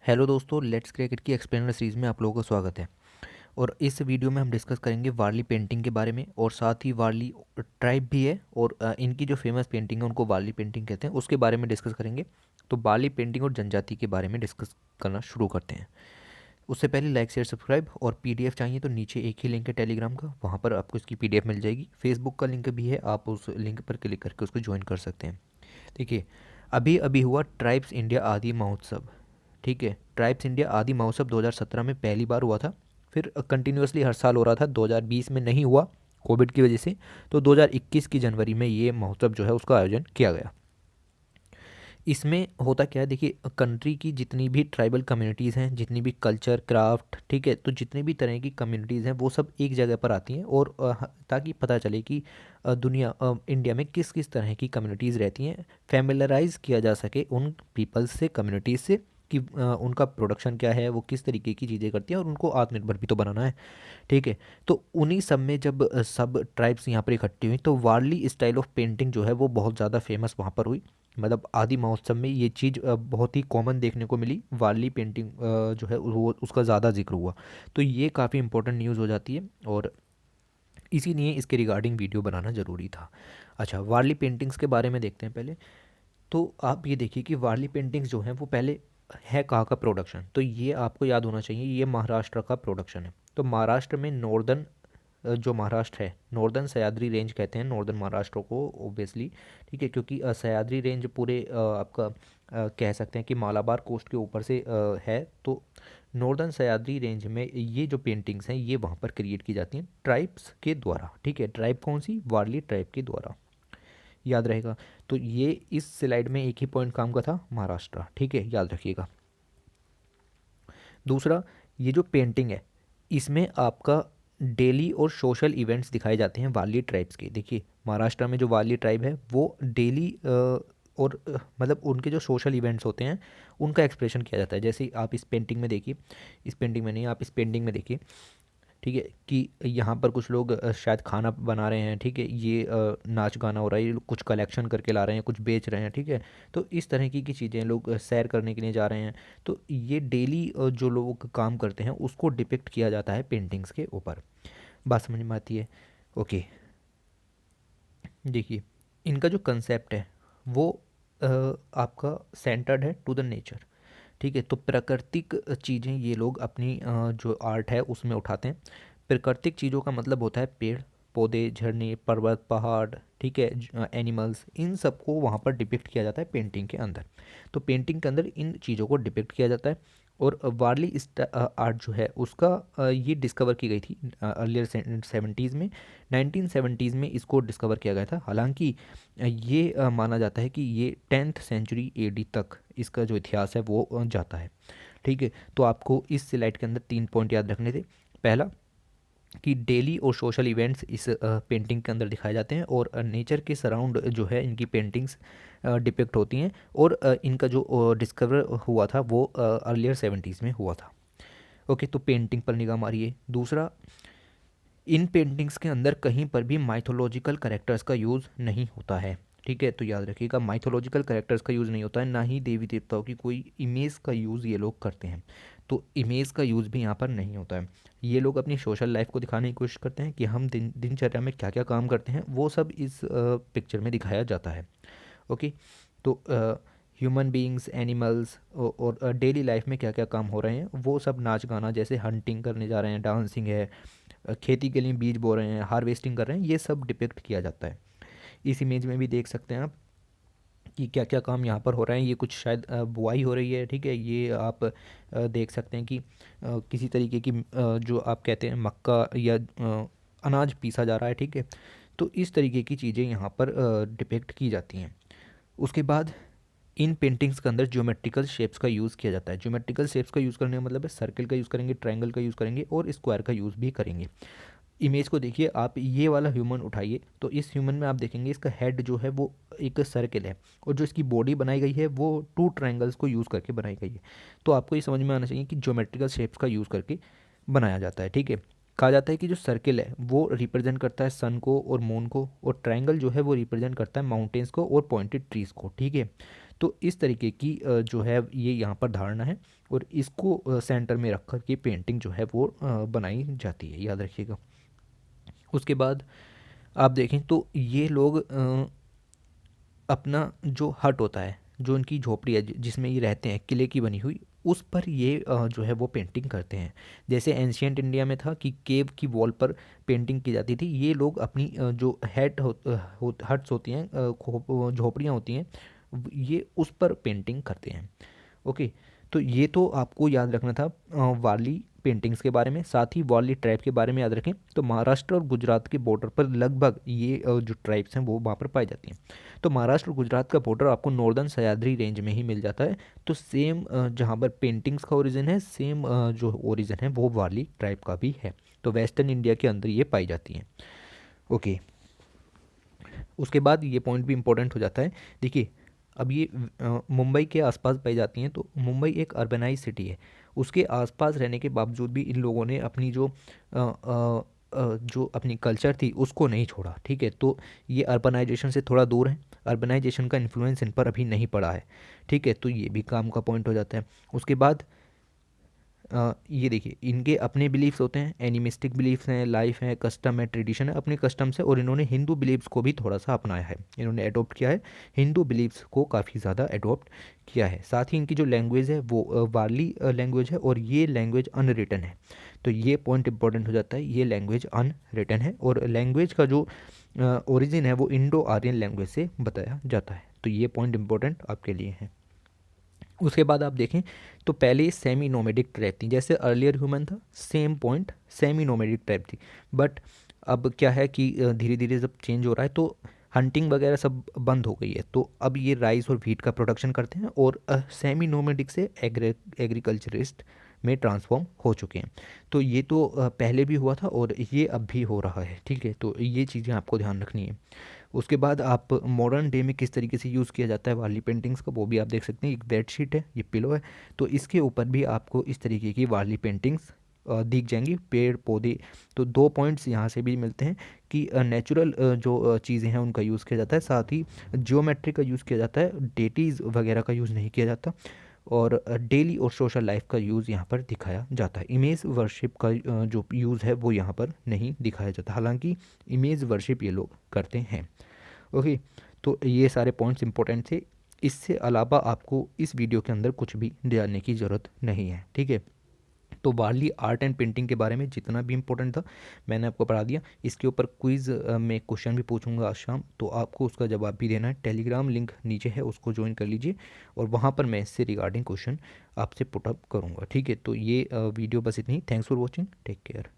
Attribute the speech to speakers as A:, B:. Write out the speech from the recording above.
A: Hello दोस्तों, let's cricket की explainer series में आप लोगों का स्वागत है। और इस वीडियो में हम डिस्कस करेंगे वारली पेंटिंग के बारे में, और साथ ही वारली ट्राइब भी है और इनकी जो फेमस पेंटिंग है उनको वारली पेंटिंग कहते हैं, उसके बारे में डिस्कस करेंगे। तो वारली पेंटिंग और जनजाति के बारे में डिस्कस करना शुरू करते हैं। उससे पहले लाइक शेयर सब्सक्राइब, और पीडीएफ चाहिए तो नीचे एक ही लिंक है टेलीग्राम का, वहाँ पर आपको इसकी पीडीएफ मिल जाएगी। फेसबुक का लिंक भी है, आप उस लिंक पर क्लिक करके उसको ज्वाइन कर सकते हैं। देखिए, अभी अभी हुआ ट्राइब्स इंडिया आदि महोत्सव। ठीक है, ट्राइब्स इंडिया आदि महोत्सव 2017 में पहली बार हुआ था। फिर कंटिन्यूसली हर साल हो रहा था। 2020 में नहीं हुआ कोविड की वजह से, तो 2021 की जनवरी में ये महोत्सव जो है उसका आयोजन किया गया। इसमें होता क्या है, देखिए, कंट्री की जितनी भी ट्राइबल कम्युनिटीज़ हैं, जितनी भी कल्चर क्राफ्ट, ठीक है, तो जितनी भी तरह की कम्युनिटीज़ हैं वो सब एक जगह पर आती हैं, और ताकि पता चले कि इंडिया में किस किस तरह की कम्युनिटीज़ रहती हैं, फैमिलराइज किया जा सके उन पीपल्स से, कम्युनिटीज़ से, कि उनका प्रोडक्शन क्या है, वो किस तरीके की चीज़ें करती हैं, और उनको आत्मनिर्भर भी तो बनाना है। ठीक है, तो उन्हीं सब में जब सब ट्राइब्स यहाँ पर इकट्ठी हुई, तो वारली स्टाइल ऑफ पेंटिंग जो है वो बहुत ज़्यादा फेमस वहाँ पर हुई। मतलब आदि महोत्सव में ये चीज़ बहुत ही कॉमन देखने को मिली। वारली पेंटिंग जो है वो उसका ज़्यादा जिक्र हुआ। तो ये काफ़ी इंपॉर्टेंट न्यूज़ हो जाती है, और इसीलिए इसके रिगार्डिंग वीडियो बनाना ज़रूरी था। अच्छा, वारली पेंटिंग्स के बारे में देखते हैं पहले। तो आप ये देखिए कि वारली पेंटिंग्स जो हैं वो पहले है कहाँ का प्रोडक्शन, तो ये आपको याद होना चाहिए, ये महाराष्ट्र का प्रोडक्शन है। तो महाराष्ट्र में नॉर्दर्न, जो महाराष्ट्र है, नॉर्दर्न सह्याद्री रेंज कहते हैं नॉर्दर्न महाराष्ट्र को ओबियसली। ठीक है, क्योंकि सह्याद्री रेंज पूरे आपका कह सकते हैं कि मालाबार कोस्ट के ऊपर से है। तो नॉर्दर्न सह्याद्री रेंज में ये जो पेंटिंग्स हैं ये वहाँ पर क्रिएट की जाती हैं ट्राइब्स के द्वारा। ठीक है, ट्राइब कौन सी? वारली ट्राइब के द्वारा, याद रहेगा। तो ये इस स्लाइड में एक ही पॉइंट काम का था, महाराष्ट्र। ठीक है, याद रखिएगा। दूसरा, ये जो पेंटिंग है इसमें आपका डेली और सोशल इवेंट्स दिखाए जाते हैं वाली ट्राइब्स के। देखिए, महाराष्ट्र में जो वाली ट्राइब है वो डेली और मतलब उनके जो सोशल इवेंट्स होते हैं उनका एक्सप्रेशन किया जाता है। जैसे आप इस पेंटिंग में देखिए, इस पेंटिंग में नहीं, आप इस पेंटिंग में देखिए। ठीक है, कि यहाँ पर कुछ लोग शायद खाना बना रहे हैं। ठीक है, ये नाच गाना हो रहा है, ये लोग कुछ कलेक्शन करके ला रहे हैं, कुछ बेच रहे हैं। ठीक है, तो इस तरह की चीज़ें लोग सैर करने के लिए जा रहे हैं। तो ये डेली जो लोग काम करते हैं उसको डिपिक्ट किया जाता है पेंटिंग्स के ऊपर। बात समझ में आती है? ओके, देखिए, इनका जो कंसेप्ट है वो आपका सेंटर्ड है टू द नेचर। ठीक है, तो प्राकृतिक चीज़ें ये लोग अपनी जो आर्ट है उसमें उठाते हैं। प्राकृतिक चीज़ों का मतलब होता है पेड़ पौधे, झरने, पर्वत, पहाड़। ठीक है, एनिमल्स, इन सबको वहाँ पर डिपिक्ट किया जाता है पेंटिंग के अंदर। तो पेंटिंग के अंदर इन चीज़ों को डिपिक्ट किया जाता है। और वारली आर्ट जो है उसका ये डिस्कवर की गई थी अर्लियर 70s में। 1970s में इसको डिस्कवर किया गया था। हालांकि ये माना जाता है कि ये 10th सेंचुरी एडी तक इसका जो इतिहास है वो जाता है। ठीक है, तो आपको इस स्लाइड के अंदर 3 पॉइंट याद रखने थे। पहला, कि डेली और सोशल इवेंट्स इस पेंटिंग के अंदर दिखाए जाते हैं, और नेचर के सराउंड जो है इनकी पेंटिंग्स डिपिक्ट होती हैं। और इनका जो डिस्कवर हुआ था वो अर्लियर 70s में हुआ था। ओके, तो पेंटिंग पर निगाह मारिए। दूसरा, इन पेंटिंग्स के अंदर कहीं पर भी माइथोलॉजिकल कैरेक्टर्स का यूज़ नहीं होता है। ठीक है, तो याद रखिएगा, माइथोलॉजिकल कैरेक्टर्स का यूज़ नहीं होता है, ना ही देवी देवताओं की कोई इमेज का यूज़ ये लोग करते हैं। तो इमेज का यूज़ भी यहाँ पर नहीं होता है। ये लोग अपनी सोशल लाइफ को दिखाने की कोशिश करते हैं कि हम दिनचर्या में क्या क्या काम करते हैं, वो सब इस पिक्चर में दिखाया जाता है। ओके, तो ह्यूमन बीइंग्स, एनिमल्स और डेली लाइफ में क्या क्या काम हो रहे हैं वो सब, नाच गाना, जैसे हंटिंग करने जा रहे हैं, डांसिंग है, खेती के लिए बीज बो रहे हैं, हार्वेस्टिंग कर रहे हैं, ये सब डिपिक्ट किया जाता है। इस इमेज में भी देख सकते हैं आप कि क्या क्या काम यहाँ पर हो रहे हैं। ये कुछ शायद बुआई हो रही है। ठीक है, ये आप देख सकते हैं कि किसी तरीके की जो आप कहते हैं मक्का या अनाज पीसा जा रहा है। ठीक है, तो इस तरीके की चीज़ें यहाँ पर डिपिक्ट की जाती हैं। उसके बाद इन पेंटिंग्स के अंदर ज्योमेट्रिकल शेप्स का यूज़ किया जाता है। ज्योमेट्रिकल शेप्स का यूज़ करने का मतलब है सर्कल का यूज़ करेंगे, ट्रायंगल का यूज़ करेंगे, और स्क्वायर का यूज़ भी करेंगे। इमेज को देखिए आप, ये वाला ह्यूमन उठाइए, तो इस ह्यूमन में आप देखेंगे इसका हेड जो है वो एक सर्कल है, और जो इसकी बॉडी बनाई गई है वो 2 ट्रायंगल्स को यूज़ करके बनाई गई है। तो आपको ये समझ में आना चाहिए कि ज्योमेट्रिकल शेप्स का यूज़ करके बनाया जाता है। ठीक है, कहा जाता है कि जो सर्किल है वो रिप्रेजेंट करता है सन को और मून को, और ट्रायंगल जो है वो रिप्रेजेंट करता है माउंटेन्स को और पॉइंटेड ट्रीज को। ठीक है, तो इस तरीके की जो है ये यहाँ पर धारणा है, और इसको सेंटर में रख कर के पेंटिंग जो है वो बनाई जाती है, याद रखिएगा। उसके बाद आप देखें तो ये लोग अपना जो हट होता है, जो इनकी झोपड़ी है जिसमें ये रहते हैं, किले की बनी हुई, उस पर ये जो है वो पेंटिंग करते हैं। जैसे एंशियंट इंडिया में था कि केव की वॉल पर पेंटिंग की जाती थी, ये लोग अपनी जो हट्स होती हैं, झोपड़ियाँ होती हैं, ये उस पर पेंटिंग करते हैं। ओके, तो ये तो आपको याद रखना था वारली पेंटिंग्स के बारे में। साथ ही वारली ट्राइब के बारे में याद रखें। तो महाराष्ट्र और गुजरात के बॉर्डर पर लगभग ये जो ट्राइब्स हैं वो वहाँ पर पाई जाती हैं। तो महाराष्ट्र और गुजरात का बॉर्डर आपको नॉर्दर्न सह्याद्री रेंज में ही मिल जाता है। तो सेम जहाँ पर पेंटिंग्स का ओरिजिन है, सेम जो ओरिजिन है वो वारली ट्राइब का भी है। तो वेस्टर्न इंडिया के अंदर ये पाई जाती हैं। ओके, उसके बाद ये पॉइंट भी इम्पोर्टेंट हो जाता है। देखिए, अब ये मुंबई के आसपास पाई जाती हैं, तो मुंबई एक अर्बनाइज सिटी है। उसके आसपास रहने के बावजूद भी इन लोगों ने अपनी जो अपनी कल्चर थी उसको नहीं छोड़ा। ठीक है, तो ये अर्बनाइजेशन से थोड़ा दूर है, अर्बनाइजेशन का इन्फ्लुएंस इन पर अभी नहीं पड़ा है। ठीक है, तो ये भी काम का पॉइंट हो जाता है। उसके बाद ये देखिए, इनके अपने बिलीफ्स होते हैं, एनिमिस्टिक बिलीफ्स हैं, लाइफ है, कस्टम है, ट्रेडिशन है, अपने कस्टम्स है, और इन्होंने हिंदू बिलीफ्स को भी थोड़ा सा अपनाया है, इन्होंने अडोप्ट किया है, हिंदू बिलीफ्स को काफ़ी ज़्यादा अडोप्ट किया है। साथ ही इनकी जो लैंग्वेज है वो वारली लैंग्वेज है, और ये लैंग्वेज अनरिटन है। तो ये पॉइंट इंपॉर्टेंट हो जाता है, ये लैंग्वेज अनरिटन है, और लैंग्वेज का जो ओरिजिन है वो इंडो आर्यन लैंग्वेज से बताया जाता है। तो ये पॉइंट इंपॉर्टेंट आपके लिए है। उसके बाद आप देखें तो पहले ये सेमी नोमेडिक ट्राइब थी, जैसे अर्लियर ह्यूमन था, same point, semi nomadic tribe थी। बट अब क्या है कि धीरे धीरे जब चेंज हो रहा है तो हंटिंग वगैरह सब बंद हो गई है, तो अब ये राइस और व्हीट का प्रोडक्शन करते हैं, और सेमी नोमेडिक से एग्रीकल्चरिस्ट में ट्रांसफॉर्म हो चुके हैं। तो ये तो पहले भी हुआ था, और ये अब भी हो रहा है। ठीक है, तो ये चीज़ें आपको ध्यान रखनी है। उसके बाद आप मॉडर्न डे में किस तरीके से यूज़ किया जाता है वारली पेंटिंग्स का, वो भी आप देख सकते हैं। एक बेडशीट है, ये पिलो है, तो इसके ऊपर भी आपको इस तरीके की वारली पेंटिंग्स दिख जाएंगी, पेड़ पौधे। तो 2 पॉइंट्स यहाँ से भी मिलते हैं कि नेचुरल जो चीज़ें हैं उनका यूज़ किया जाता है, साथ ही जियोमेट्री का यूज़ किया जाता है, डेटीज़ वगैरह का यूज़ नहीं किया जाता, और डेली और सोशल लाइफ का यूज़ यहाँ पर दिखाया जाता है। इमेज वर्शिप का जो यूज़ है वो यहाँ पर नहीं दिखाया जाता, हालांकि इमेज वर्शिप ये लोग करते हैं। ओके, तो ये सारे पॉइंट्स इंपॉर्टेंट थे। इससे अलावा आपको इस वीडियो के अंदर कुछ भी जानने की ज़रूरत नहीं है। ठीक है, तो वारली आर्ट एंड पेंटिंग के बारे में जितना भी इम्पोर्टेंट था मैंने आपको पढ़ा दिया। इसके ऊपर क्विज़ में क्वेश्चन भी पूछूंगा आज शाम, तो आपको उसका जवाब भी देना है। टेलीग्राम लिंक नीचे है, उसको ज्वाइन कर लीजिए, और वहाँ पर मैं इससे रिगार्डिंग क्वेश्चन आपसे पुटअप करूँगा। ठीक है, तो ये वीडियो बस इतनी। Thanks for watching, take care.